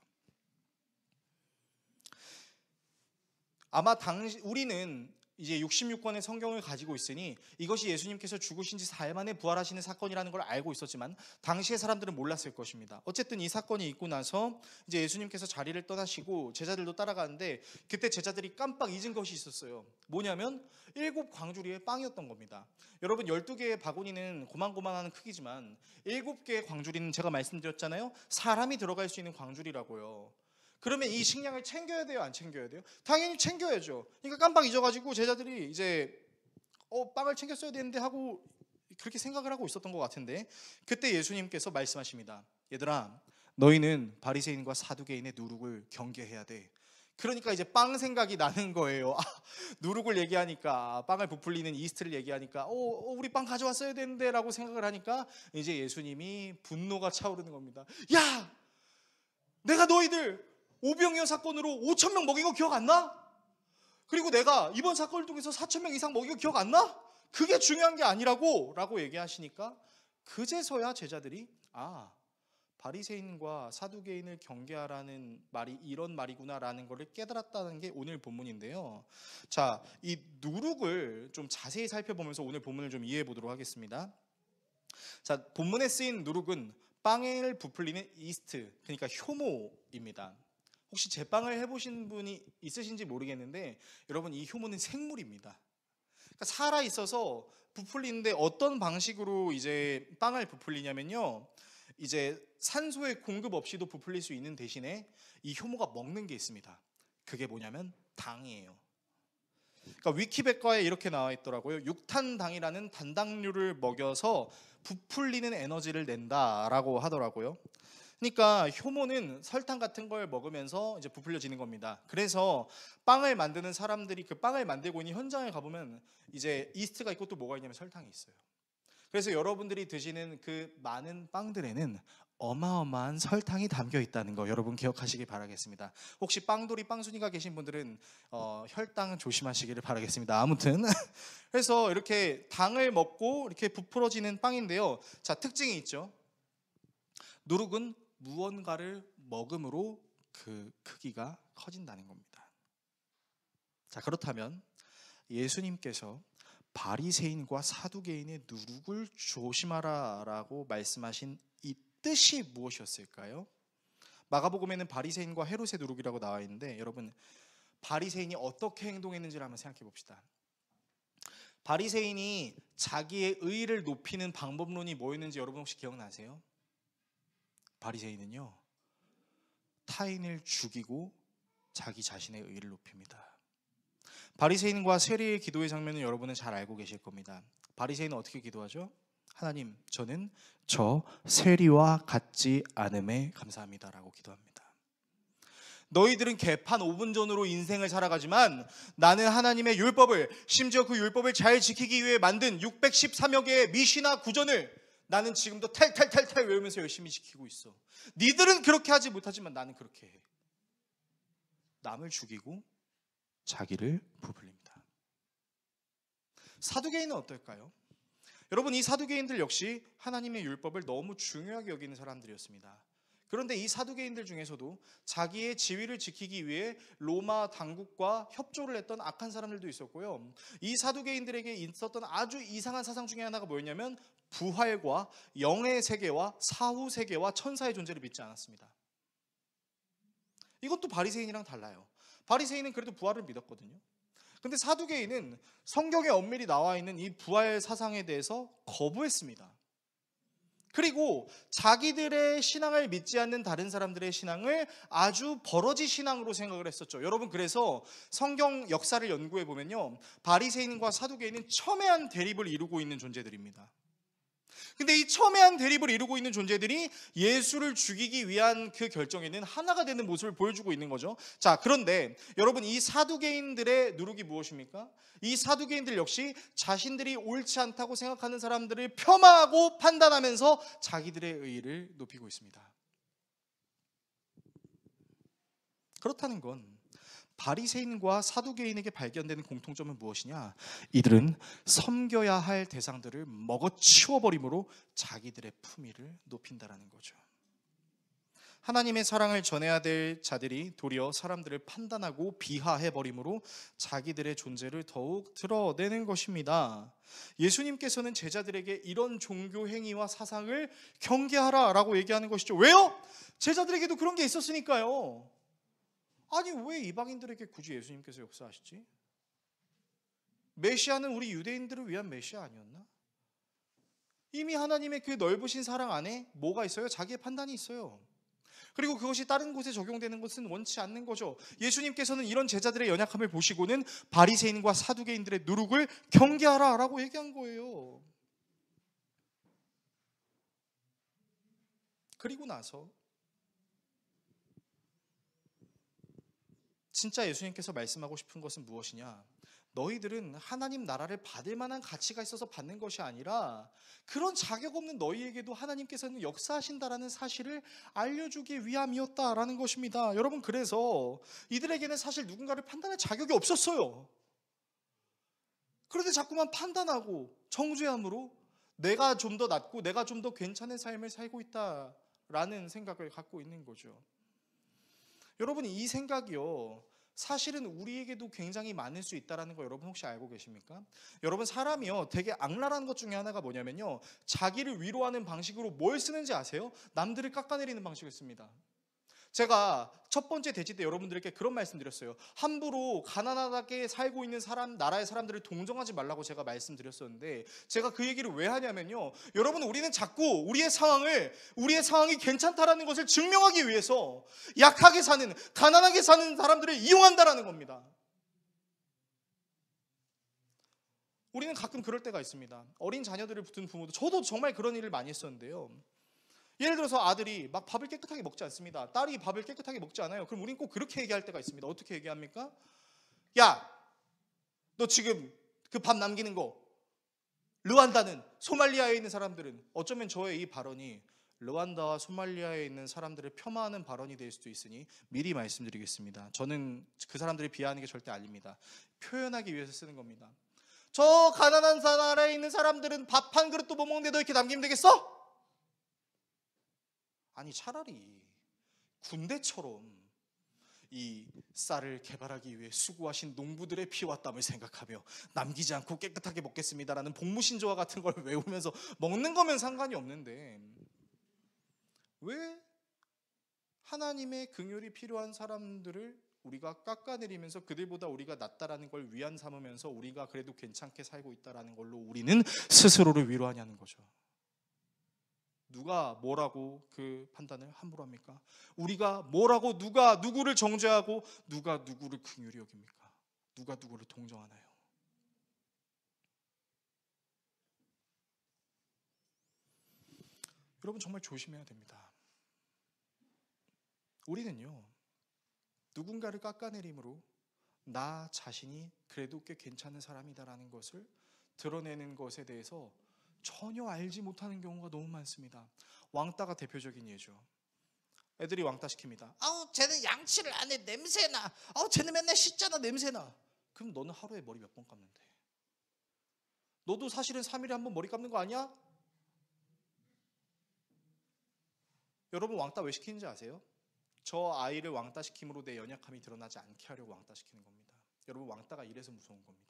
아마 우리는 이제 66권의 성경을 가지고 있으니 이것이 예수님께서 죽으신 지 4일 만에 부활하시는 사건이라는 걸 알고 있었지만 당시의 사람들은 몰랐을 것입니다. 어쨌든 이 사건이 있고 나서 이제 예수님께서 자리를 떠나시고 제자들도 따라가는데, 그때 제자들이 깜빡 잊은 것이 있었어요. 뭐냐면 7 광주리의 빵이었던 겁니다. 여러분, 12개의 바구니는 고만고만한 크기지만 7개의 광주리는 제가 말씀드렸잖아요. 사람이 들어갈 수 있는 광주리라고요. 그러면 이 식량을 챙겨야 돼요, 안 챙겨야 돼요? 당연히 챙겨야죠. 그러니까 깜빡 잊어가지고 제자들이 이제 빵을 챙겼어야 되는데 하고 그렇게 생각을 하고 있었던 것 같은데, 그때 예수님께서 말씀하십니다. 얘들아, 너희는 바리새인과 사두개인의 누룩을 경계해야 돼. 그러니까 이제 빵 생각이 나는 거예요. 누룩을 얘기하니까, 빵을 부풀리는 이스트를 얘기하니까 우리 빵 가져왔어야 되는데 라고 생각을 하니까 이제 예수님이 분노가 차오르는 겁니다. 야! 내가 너희들 오병이어 사건으로 5,000명 먹인 거 기억 안 나? 그리고 내가 이번 사건을 통해서 4,000명 이상 먹인 거 기억 안 나? 그게 중요한 게 아니라고 라고 얘기하시니까 그제서야 제자들이 바리새인과 사두개인을 경계하라는 말이 이런 말이구나라는 것을 깨달았다는 게 오늘 본문인데요. 자, 이 누룩을 좀 자세히 살펴보면서 오늘 본문을 좀 이해해 보도록 하겠습니다. 자, 본문에 쓰인 누룩은 빵을 부풀리는 이스트, 그러니까 효모입니다. 혹시 제빵을 해보신 분이 있으신지 모르겠는데 여러분, 이 효모는 생물입니다. 그러니까 살아 있어서 부풀리는데 어떤 방식으로 이제 빵을 부풀리냐면요, 이제 산소의 공급 없이도 부풀릴 수 있는 대신에 이 효모가 먹는 게 있습니다. 그게 뭐냐면 당이에요. 그러니까 위키백과에 이렇게 나와 있더라고요. 육탄당이라는 단당류를 먹여서 부풀리는 에너지를 낸다라고 하더라고요. 그러니까 효모는 설탕 같은 걸 먹으면서 이제 부풀려지는 겁니다. 그래서 빵을 만드는 사람들이 그 빵을 만들고 있는 현장에 가보면 이제 이스트가 있고 또 뭐가 있냐면 설탕이 있어요. 그래서 여러분들이 드시는 그 많은 빵들에는 어마어마한 설탕이 담겨 있다는 거 여러분 기억하시기 바라겠습니다. 혹시 빵돌이 빵순이가 계신 분들은 혈당 조심하시기를 바라겠습니다. 아무튼 그래서 이렇게 당을 먹고 이렇게 부풀어지는 빵인데요. 자, 특징이 있죠. 누룩은 무언가를 먹음으로 그 크기가 커진다는 겁니다. 자, 그렇다면 예수님께서 바리새인과 사두개인의 누룩을 조심하라라고 말씀하신 이 뜻이 무엇이었을까요? 마가복음에는 바리새인과 헤롯의 누룩이라고 나와 있는데 여러분, 바리새인이 어떻게 행동했는지를 한번 생각해 봅시다. 바리새인이 자기의 의의를 높이는 방법론이 뭐였는지 여러분 혹시 기억나세요? 바리새인은요, 타인을 죽이고 자기 자신의 의의를 높입니다. 바리새인과 세리의 기도의 장면은 여러분은 잘 알고 계실 겁니다. 바리새인은 어떻게 기도하죠? 하나님, 저는 저 세리와 같지 않음에 감사합니다라고 기도합니다. 너희들은 개판 5분 전으로 인생을 살아가지만 나는 하나님의 율법을, 심지어 그 율법을 잘 지키기 위해 만든 613여 개의 미시나 구전을 나는 지금도 탈탈탈탈 외우면서 열심히 지키고 있어. 니들은 그렇게 하지 못하지만 나는 그렇게 해. 남을 죽이고 자기를 부풀립니다. 사두개인은 어떨까요? 여러분, 이 사두개인들 역시 하나님의 율법을 너무 중요하게 여기는 사람들이었습니다. 그런데 이 사두개인들 중에서도 자기의 지위를 지키기 위해 로마 당국과 협조를 했던 악한 사람들도 있었고요. 이 사두개인들에게 있었던 아주 이상한 사상 중에 하나가 뭐였냐면 부활과 영의 세계와 사후 세계와 천사의 존재를 믿지 않았습니다. 이것도 바리새인이랑 달라요. 바리새인은 그래도 부활을 믿었거든요. 근데 사두개인은 성경에 엄밀히 나와 있는 이 부활 사상에 대해서 거부했습니다. 그리고 자기들의 신앙을 믿지 않는 다른 사람들의 신앙을 아주 버러지 신앙으로 생각을 했었죠. 여러분, 그래서 성경 역사를 연구해 보면요, 바리새인과 사두개인은 첨예한 대립을 이루고 있는 존재들입니다. 근데 이 첨예한 대립을 이루고 있는 존재들이 예수를 죽이기 위한 그 결정에는 하나가 되는 모습을 보여주고 있는 거죠. 자, 그런데 여러분, 이 사두개인들의 누룩이 무엇입니까? 이 사두개인들 역시 자신들이 옳지 않다고 생각하는 사람들을 폄하하고 판단하면서 자기들의 의의를 높이고 있습니다. 그렇다는 건 바리새인과 사두개인에게 발견되는 공통점은 무엇이냐? 이들은 섬겨야 할 대상들을 먹어치워버림으로 자기들의 품위를 높인다라는 거죠. 하나님의 사랑을 전해야 될 자들이 도리어 사람들을 판단하고 비하해버림으로 자기들의 존재를 더욱 드러내는 것입니다. 예수님께서는 제자들에게 이런 종교 행위와 사상을 경계하라라고 얘기하는 것이죠. 왜요? 제자들에게도 그런 게 있었으니까요. 아니, 왜 이방인들에게 굳이 예수님께서 역사하시지? 메시아는 우리 유대인들을 위한 메시아 아니었나? 이미 하나님의 그 넓으신 사랑 안에 뭐가 있어요? 자기의 판단이 있어요. 그리고 그것이 다른 곳에 적용되는 것은 원치 않는 거죠. 예수님께서는 이런 제자들의 연약함을 보시고는 바리새인과 사두개인들의 누룩을 경계하라라고 얘기한 거예요. 그리고 나서 진짜 예수님께서 말씀하고 싶은 것은 무엇이냐? 너희들은 하나님 나라를 받을 만한 가치가 있어서 받는 것이 아니라 그런 자격 없는 너희에게도 하나님께서는 역사하신다라는 사실을 알려주기 위함이었다라는 것입니다. 여러분, 그래서 이들에게는 사실 누군가를 판단할 자격이 없었어요. 그런데 자꾸만 판단하고 정죄함으로 내가 좀 더 낫고 내가 좀 더 괜찮은 삶을 살고 있다 라는 생각을 갖고 있는 거죠. 여러분, 이 생각이요, 사실은 우리에게도 굉장히 많을 수 있다는 거 여러분 혹시 알고 계십니까? 여러분, 사람이요 되게 악랄한 것 중에 하나가 뭐냐면요, 자기를 위로하는 방식으로 뭘 쓰는지 아세요? 남들을 깎아내리는 방식을 씁니다. 제가 첫 번째 대지 때 여러분들에게 그런 말씀 드렸어요. 함부로 가난하게 살고 있는 나라의 사람들을 동정하지 말라고 제가 말씀드렸었는데, 제가 그 얘기를 왜 하냐면요, 여러분, 우리는 자꾸 우리의 상황이 괜찮다라는 것을 증명하기 위해서 약하게 사는, 가난하게 사는 사람들을 이용한다라는 겁니다. 우리는 가끔 그럴 때가 있습니다. 어린 자녀들을 둔 부모도, 저도 정말 그런 일을 많이 했었는데요, 예를 들어서 아들이 막 밥을 깨끗하게 먹지 않습니다. 딸이 밥을 깨끗하게 먹지 않아요. 그럼 우린 꼭 그렇게 얘기할 때가 있습니다. 어떻게 얘기합니까? 야, 너 지금 그 밥 남기는 거, 르완다는, 소말리아에 있는 사람들은, 어쩌면 저의 이 발언이 르완다와 소말리아에 있는 사람들을 폄하하는 발언이 될 수도 있으니 미리 말씀드리겠습니다. 저는 그 사람들을 비하하는 게 절대 아닙니다. 표현하기 위해서 쓰는 겁니다. 저 가난한 나라에 있는 사람들은 밥 한 그릇도 못 먹는데 너 이렇게 남기면 되겠어? 아니, 차라리 군대처럼 이 쌀을 개발하기 위해 수고하신 농부들의 피와 땀을 생각하며 남기지 않고 깨끗하게 먹겠습니다라는 복무신조와 같은 걸 외우면서 먹는 거면 상관이 없는데, 왜 하나님의 긍휼이 필요한 사람들을 우리가 깎아내리면서 그들보다 우리가 낫다라는 걸 위안 삼으면서 우리가 그래도 괜찮게 살고 있다라는 걸로 우리는 스스로를 위로하냐는 거죠. 누가 뭐라고 그 판단을 함부로 합니까? 우리가 뭐라고 누가 누구를 정죄하고 누가 누구를 긍휼히 여깁니까? 누가 누구를 동정하나요? 여러분, 정말 조심해야 됩니다. 우리는요, 누군가를 깎아내림으로 나 자신이 그래도 꽤 괜찮은 사람이다라는 것을 드러내는 것에 대해서 전혀 알지 못하는 경우가 너무 많습니다. 왕따가 대표적인 예죠. 애들이 왕따 시킵니다. 아우, 쟤는 양치를 안 해, 냄새나. 아우, 쟤는 맨날 씻잖아, 냄새나. 그럼 너는 하루에 머리 몇 번 감는데? 너도 사실은 3일에 한 번 머리 감는 거 아니야? 여러분, 왕따 왜 시키는지 아세요? 저 아이를 왕따 시킴으로 내 연약함이 드러나지 않게 하려고 왕따 시키는 겁니다. 여러분, 왕따가 이래서 무서운 겁니다.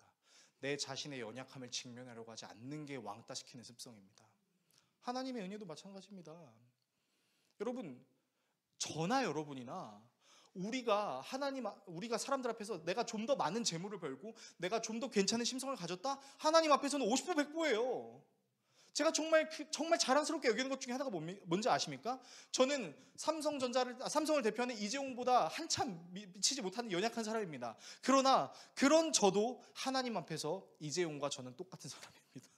내 자신의 연약함을 직면하려고 하지 않는 게 왕따 시키는 습성입니다. 하나님의 은혜도 마찬가지입니다. 여러분, 저나 여러분이나 우리가 사람들 앞에서 내가 좀 더 많은 재물을 벌고 내가 좀 더 괜찮은 심성을 가졌다? 하나님 앞에서는 50부 100부예요. 제가 정말 자랑스럽게 여기는 것 중에 하나가 뭔지 아십니까? 저는 삼성을 대표하는 이재용보다 한참 미치지 못하는 연약한 사람입니다. 그러나 그런 저도 하나님 앞에서 이재용과 저는 똑같은 사람입니다.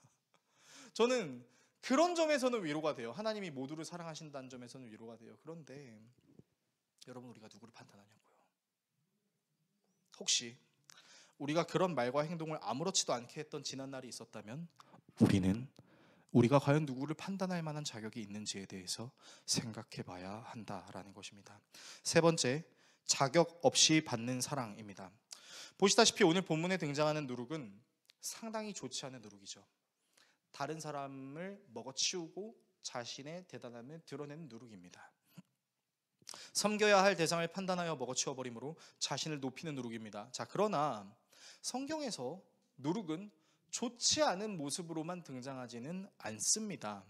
저는 그런 점에서는 위로가 돼요. 하나님이 모두를 사랑하신다는 점에서는 위로가 돼요. 그런데 여러분, 우리가 누구를 판단하냐고요? 혹시 우리가 그런 말과 행동을 아무렇지도 않게 했던 지난 날이 있었다면 우리가 과연 누구를 판단할 만한 자격이 있는지에 대해서 생각해 봐야 한다라는 것입니다. 세 번째, 자격 없이 받는 사랑입니다. 보시다시피 오늘 본문에 등장하는 누룩은 상당히 좋지 않은 누룩이죠. 다른 사람을 먹어치우고 자신의 대단함을 드러내는 누룩입니다. 섬겨야 할 대상을 판단하여 먹어치워 버림으로 자신을 높이는 누룩입니다. 자, 그러나 성경에서 누룩은 좋지 않은 모습으로만 등장하지는 않습니다.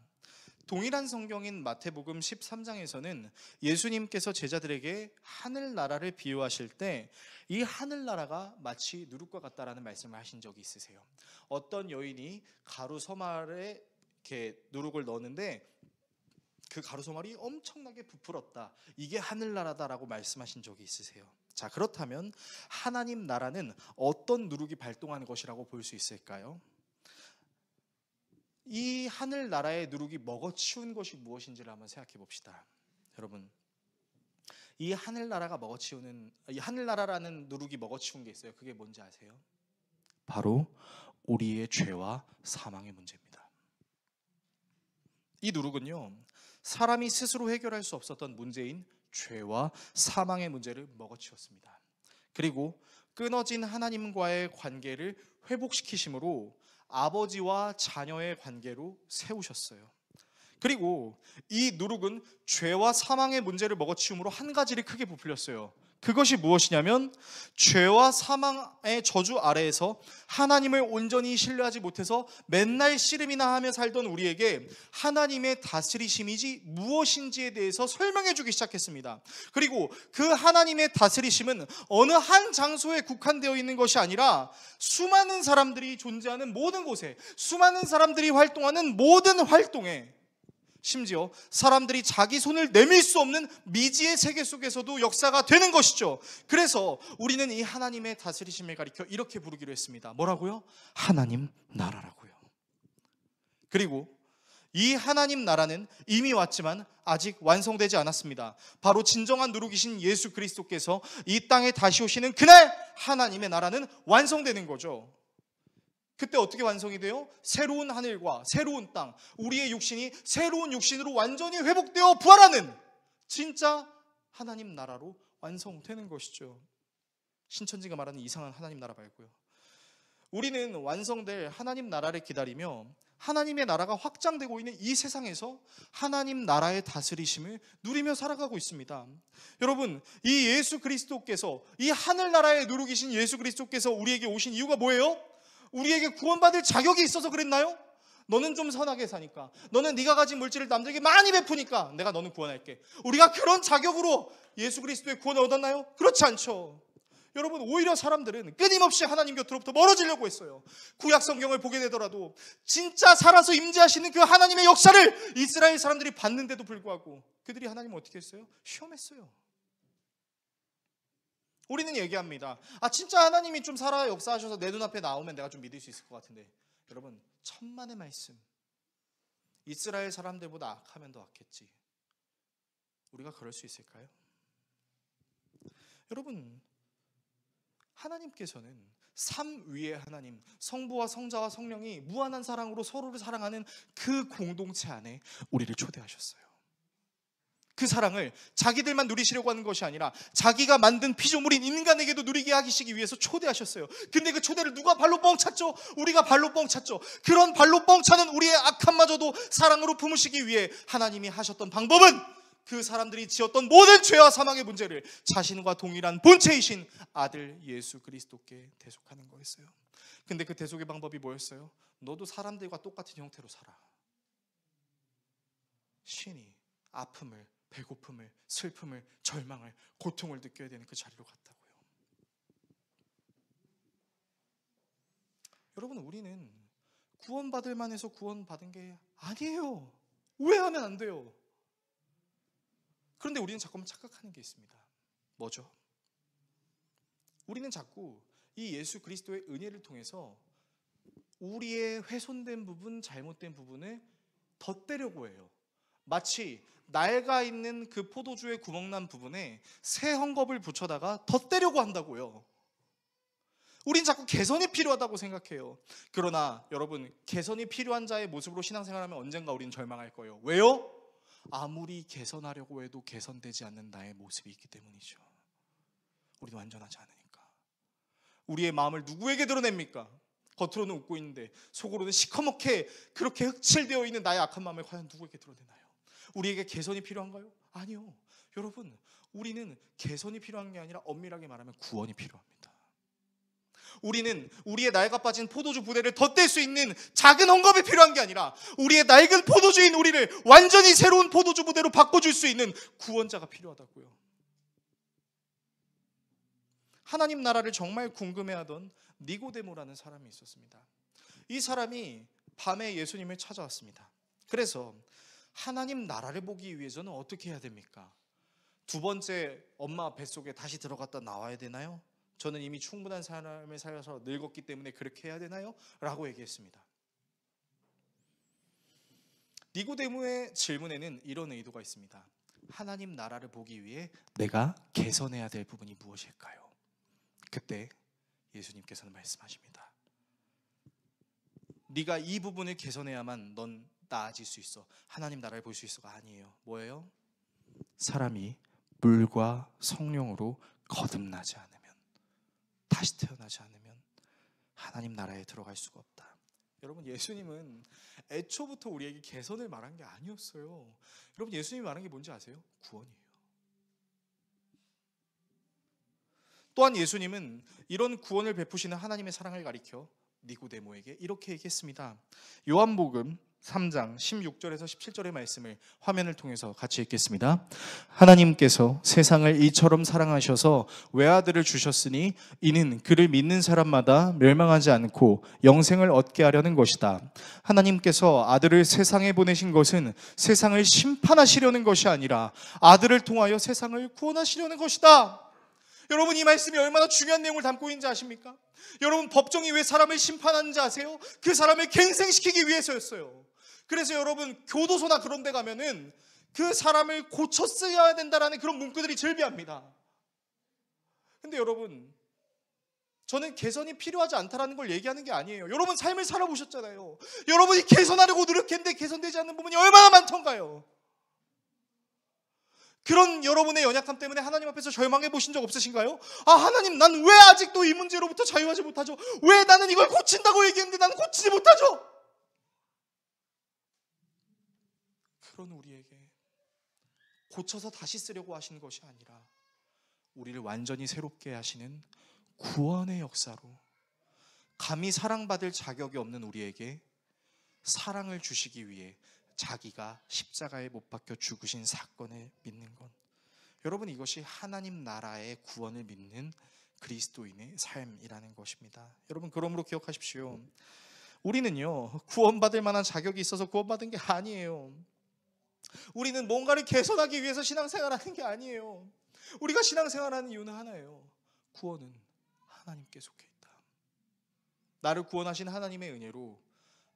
동일한 성경인 마태복음 13장에서는 예수님께서 제자들에게 하늘나라를 비유하실 때 이 하늘나라가 마치 누룩과 같다라는 말씀을 하신 적이 있으세요. 어떤 여인이 가루서말에 이렇게 누룩을 넣었는데 그 가루서말이 엄청나게 부풀었다. 이게 하늘나라다라고 말씀하신 적이 있으세요. 자, 그렇다면 하나님 나라는 어떤 누룩이 발동하는 것이라고 볼 수 있을까요? 이 하늘나라의 누룩이 먹어치운 것이 무엇인지를 한번 생각해 봅시다. 여러분, 이 하늘나라라는 누룩이 먹어치운 게 있어요. 그게 뭔지 아세요? 바로 우리의 죄와 사망의 문제입니다. 이 누룩은요, 사람이 스스로 해결할 수 없었던 문제인 죄와 사망의 문제를 먹어치웠습니다. 그리고 끊어진 하나님과의 관계를 회복시키심으로 아버지와 자녀의 관계로 세우셨어요. 그리고 이 누룩은 죄와 사망의 문제를 먹어치움으로 한 가지를 크게 부풀렸어요. 그것이 무엇이냐면 죄와 사망의 저주 아래에서 하나님을 온전히 신뢰하지 못해서 맨날 씨름이나 하며 살던 우리에게 하나님의 다스리심이지 무엇인지에 대해서 설명해 주기 시작했습니다. 그리고 그 하나님의 다스리심은 어느 한 장소에 국한되어 있는 것이 아니라 수많은 사람들이 존재하는 모든 곳에, 수많은 사람들이 활동하는 모든 활동에, 심지어 사람들이 자기 손을 내밀 수 없는 미지의 세계 속에서도 역사가 되는 것이죠. 그래서 우리는 이 하나님의 다스리심을 가리켜 이렇게 부르기로 했습니다. 뭐라고요? 하나님 나라라고요. 그리고 이 하나님 나라는 이미 왔지만 아직 완성되지 않았습니다. 바로 진정한 누룩이신 예수 그리스도께서 이 땅에 다시 오시는 그날 하나님의 나라는 완성되는 거죠. 그때 어떻게 완성이 돼요? 새로운 하늘과 새로운 땅, 우리의 육신이 새로운 육신으로 완전히 회복되어 부활하는 진짜 하나님 나라로 완성되는 것이죠. 신천지가 말하는 이상한 하나님 나라 말고요. 우리는 완성될 하나님 나라를 기다리며 하나님의 나라가 확장되고 있는 이 세상에서 하나님 나라의 다스리심을 누리며 살아가고 있습니다. 여러분, 이 예수 그리스도께서, 이 하늘나라의 누룩이신 예수 그리스도께서 우리에게 오신 이유가 뭐예요? 우리에게 구원받을 자격이 있어서 그랬나요? 너는 좀 선하게 사니까, 너는 네가 가진 물질을 남들에게 많이 베푸니까 내가 너는 구원할게. 우리가 그런 자격으로 예수 그리스도의 구원을 얻었나요? 그렇지 않죠. 여러분, 오히려 사람들은 끊임없이 하나님 곁으로부터 멀어지려고 했어요. 구약 성경을 보게 되더라도 진짜 살아서 임재하시는 그 하나님의 역사를 이스라엘 사람들이 봤는데도 불구하고 그들이 하나님을 어떻게 했어요? 시험했어요. 우리는 얘기합니다. 진짜 하나님이 좀 살아 역사하셔서 내 눈앞에 나오면 내가 좀 믿을 수 있을 것 같은데, 여러분, 천만의 말씀, 이스라엘 사람들보다 악하면 더 악했지 우리가 그럴 수 있을까요? 여러분, 하나님께서는 삼위의 하나님, 성부와 성자와 성령이 무한한 사랑으로 서로를 사랑하는 그 공동체 안에 우리를 초대하셨어요. 그 사랑을 자기들만 누리시려고 하는 것이 아니라 자기가 만든 피조물인 인간에게도 누리게 하시기 위해서 초대하셨어요. 근데 그 초대를 누가 발로 뻥 찼죠? 우리가 발로 뻥 찼죠. 그런 발로 뻥 차는 우리의 악함마저도 사랑으로 품으시기 위해 하나님이 하셨던 방법은 그 사람들이 지었던 모든 죄와 사망의 문제를 자신과 동일한 본체이신 아들 예수 그리스도께 대속하는 거였어요. 근데 그 대속의 방법이 뭐였어요? 너도 사람들과 똑같은 형태로 살아. 신이 아픔을, 배고픔을, 슬픔을, 절망을, 고통을 느껴야 되는 그 자리로 갔다고요. 여러분, 우리는 구원받을 만해서 구원받은 게 아니에요. 오해하면 안 돼요. 그런데 우리는 자꾸만 착각하는 게 있습니다. 뭐죠? 우리는 자꾸 이 예수 그리스도의 은혜를 통해서 우리의 훼손된 부분, 잘못된 부분을 덧대려고 해요. 마치 낡아 있는 그 포도주의 구멍난 부분에 새 헝겊을 붙여다가 덧대려고 한다고요. 우린 자꾸 개선이 필요하다고 생각해요. 그러나 여러분, 개선이 필요한 자의 모습으로 신앙생활하면 언젠가 우리는 절망할 거예요. 왜요? 아무리 개선하려고 해도 개선되지 않는 나의 모습이 있기 때문이죠. 우리는 완전하지 않으니까. 우리의 마음을 누구에게 드러냅니까? 겉으로는 웃고 있는데 속으로는 시커멓게 그렇게 흑칠되어 있는 나의 악한 마음을 과연 누구에게 드러내나요? 우리에게 개선이 필요한가요? 아니요. 여러분, 우리는 개선이 필요한 게 아니라 엄밀하게 말하면 구원이 필요합니다. 우리는 우리의 낡아 빠진 포도주 부대를 덧댈 수 있는 작은 헝겊이 필요한 게 아니라 우리의 낡은 포도주인 우리를 완전히 새로운 포도주 부대로 바꿔줄 수 있는 구원자가 필요하다고요. 하나님 나라를 정말 궁금해하던 니고데모라는 사람이 있었습니다. 이 사람이 밤에 예수님을 찾아왔습니다. 그래서 하나님 나라를 보기 위해서는 어떻게 해야 됩니까? 두 번째 엄마 뱃속에 다시 들어갔다 나와야 되나요? 저는 이미 충분한 삶을 살아서 늙었기 때문에 그렇게 해야 되나요? 라고 얘기했습니다. 니고데모의 질문에는 이런 의도가 있습니다. 하나님 나라를 보기 위해 내가 개선해야 될 부분이 무엇일까요? 그때 예수님께서는 말씀하십니다. 네가 이 부분을 개선해야만 넌 나아질 수 있어, 하나님 나라를 볼 수 있어가 아니에요. 뭐예요? 사람이 물과 성령으로 거듭나지 않으면, 다시 태어나지 않으면 하나님 나라에 들어갈 수가 없다. 여러분, 예수님은 애초부터 우리에게 개선을 말한 게 아니었어요. 여러분, 예수님이 말한 게 뭔지 아세요? 구원이에요. 또한 예수님은 이런 구원을 베푸시는 하나님의 사랑을 가리켜 니고데모에게 이렇게 얘기했습니다. 요한복음 3장 16절에서 17절의 말씀을 화면을 통해서 같이 읽겠습니다. 하나님께서 세상을 이처럼 사랑하셔서 외아들을 주셨으니 이는 그를 믿는 사람마다 멸망하지 않고 영생을 얻게 하려는 것이다. 하나님께서 아들을 세상에 보내신 것은 세상을 심판하시려는 것이 아니라 아들을 통하여 세상을 구원하시려는 것이다. 여러분, 이 말씀이 얼마나 중요한 내용을 담고 있는지 아십니까? 여러분, 법정이 왜 사람을 심판하는지 아세요? 그 사람을 갱생시키기 위해서였어요. 그래서 여러분, 교도소나 그런 데 가면은 그 사람을 고쳤어야 된다라는 그런 문구들이 즐비합니다. 근데 여러분, 저는 개선이 필요하지 않다라는 걸 얘기하는 게 아니에요. 여러분, 삶을 살아보셨잖아요. 여러분이 개선하려고 노력했는데 개선되지 않는 부분이 얼마나 많던가요? 그런 여러분의 연약함 때문에 하나님 앞에서 절망해 보신 적 없으신가요? 아, 하나님, 난 왜 아직도 이 문제로부터 자유하지 못하죠? 왜 나는 이걸 고친다고 얘기했는데 나는 고치지 못하죠? 그런 우리에게 고쳐서 다시 쓰려고 하시는 것이 아니라 우리를 완전히 새롭게 하시는 구원의 역사로 감히 사랑받을 자격이 없는 우리에게 사랑을 주시기 위해 자기가 십자가에 못 박혀 죽으신 사건을 믿는 것, 여러분, 이것이 하나님 나라의 구원을 믿는 그리스도인의 삶이라는 것입니다. 여러분, 그러므로 기억하십시오. 우리는요, 구원받을 만한 자격이 있어서 구원받은 게 아니에요. 우리는 뭔가를 개선하기 위해서 신앙생활하는 게 아니에요. 우리가 신앙생활하는 이유는 하나예요. 구원은 하나님께 속해 있다. 나를 구원하신 하나님의 은혜로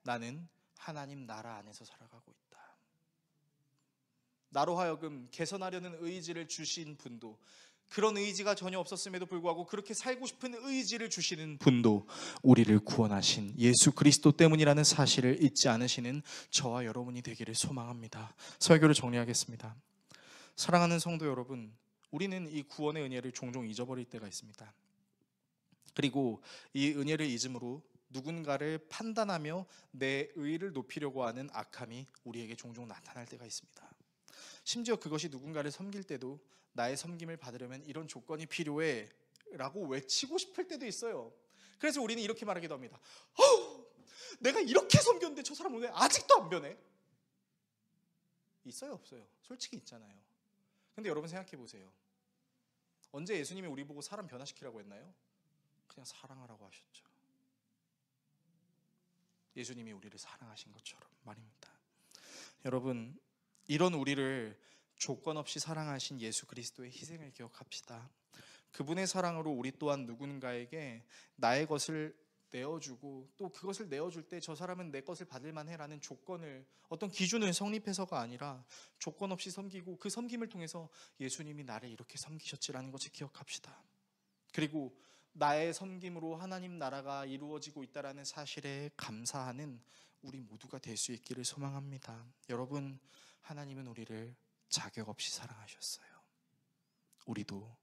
나는 하나님 나라 안에서 살아가고 있다. 나로 하여금 개선하려는 의지를 주신 분도, 그런 의지가 전혀 없었음에도 불구하고 그렇게 살고 싶은 의지를 주시는 분도 우리를 구원하신 예수 그리스도 때문이라는 사실을 잊지 않으시는 저와 여러분이 되기를 소망합니다. 설교를 정리하겠습니다. 사랑하는 성도 여러분, 우리는 이 구원의 은혜를 종종 잊어버릴 때가 있습니다. 그리고 이 은혜를 잊음으로 누군가를 판단하며 내 의를 높이려고 하는 악함이 우리에게 종종 나타날 때가 있습니다. 심지어 그것이 누군가를 섬길 때도 나의 섬김을 받으려면 이런 조건이 필요해 라고 외치고 싶을 때도 있어요. 그래서 우리는 이렇게 말하기도 합니다. 내가 이렇게 섬겼는데 저 사람은 왜 아직도 안 변해? 있어요, 없어요? 솔직히 있잖아요. 근데 여러분 생각해 보세요. 언제 예수님이 우리 보고 사람 변화시키라고 했나요? 그냥 사랑하라고 하셨죠. 예수님이 우리를 사랑하신 것처럼 말입니다. 여러분, 이런 우리를 조건 없이 사랑하신 예수 그리스도의 희생을 기억합시다. 그분의 사랑으로 우리 또한 누군가에게 나의 것을 내어주고 또 그것을 내어줄 때 저 사람은 내 것을 받을 만해라는 조건을, 어떤 기준을 성립해서가 아니라 조건 없이 섬기고 그 섬김을 통해서 예수님이 나를 이렇게 섬기셨지라는 것을 기억합시다. 그리고 나의 섬김으로 하나님 나라가 이루어지고 있다는 사실에 감사하는 우리 모두가 될 수 있기를 소망합니다. 여러분, 하나님은 우리를 자격 없이 사랑하셨어요. 우리도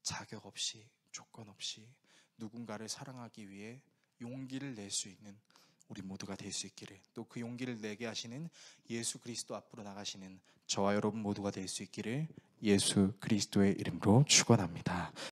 자격 없이, 조건 없이 누군가를 사랑하기 위해 용기를 낼 수 있는 우리 모두가 될 수 있기를, 또 그 용기를 내게 하시는 예수 그리스도 앞으로 나가시는 저와 여러분 모두가 될 수 있기를 예수 그리스도의 이름으로 축원합니다.